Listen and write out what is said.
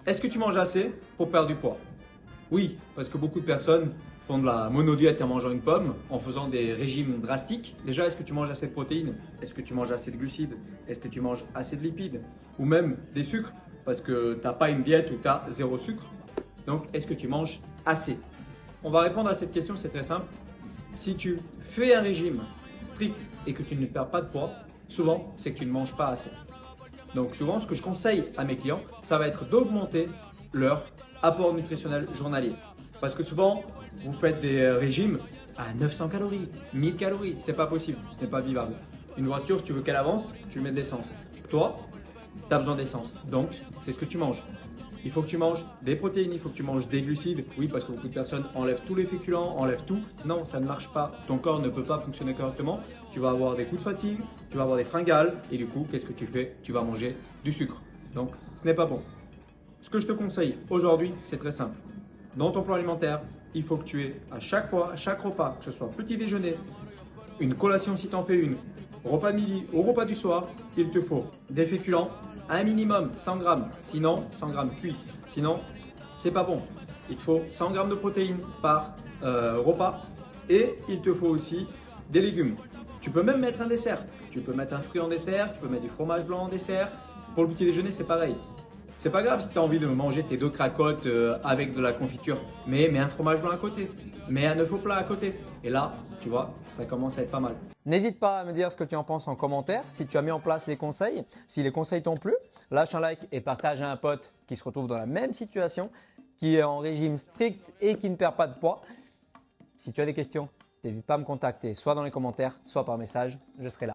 Est-ce que tu manges assez pour perdre du poids? Oui, parce que beaucoup de personnes font de la monodiète en mangeant une pomme, en faisant des régimes drastiques. Déjà, est-ce que tu manges assez de protéines? Est-ce que tu manges assez de glucides? Est-ce que tu manges assez de lipides? Ou même des sucres, parce que tu n'as pas une diète où tu as zéro sucre. Donc, est-ce que tu manges assez? On va répondre à cette question, c'est très simple. Si tu fais un régime strict et que tu ne perds pas de poids, souvent, c'est que tu ne manges pas assez. Donc souvent, ce que je conseille à mes clients, ça va être d'augmenter leur apport nutritionnel journalier. Parce que souvent, vous faites des régimes à 900 calories, 1000 calories. C'est pas possible, ce n'est pas vivable. Une voiture, si tu veux qu'elle avance, tu mets de l'essence. Toi, tu as besoin d'essence. Donc, c'est ce que tu manges. Il faut que tu manges des protéines, il faut que tu manges des glucides. Oui, parce que beaucoup de personnes enlèvent tous les féculents, enlèvent tout. Non, ça ne marche pas. Ton corps ne peut pas fonctionner correctement. Tu vas avoir des coups de fatigue, tu vas avoir des fringales. Et du coup, qu'est-ce que tu fais? Tu vas manger du sucre. Donc, ce n'est pas bon. Ce que je te conseille aujourd'hui, c'est très simple. Dans ton plan alimentaire, il faut que tu aies à chaque fois, à chaque repas, que ce soit petit déjeuner, une collation si tu en fais une, repas de midi ou repas du soir, il te faut des féculents, un minimum 100 grammes, sinon 100 grammes cuits, sinon c'est pas bon. Il te faut 100 grammes de protéines par repas et il te faut aussi des légumes. Tu peux même mettre un dessert. Tu peux mettre un fruit en dessert, tu peux mettre du fromage blanc en dessert. Pour le petit déjeuner, c'est pareil. C'est pas grave si tu as envie de manger tes deux cracottes avec de la confiture, mais mets un fromage blanc à côté, mets un œuf au plat à côté. Et là, tu vois, ça commence à être pas mal. N'hésite pas à me dire ce que tu en penses en commentaire, si tu as mis en place les conseils. Si les conseils t'ont plu, lâche un like et partage à un pote qui se retrouve dans la même situation, qui est en régime strict et qui ne perd pas de poids. Si tu as des questions, n'hésite pas à me contacter soit dans les commentaires, soit par message, je serai là.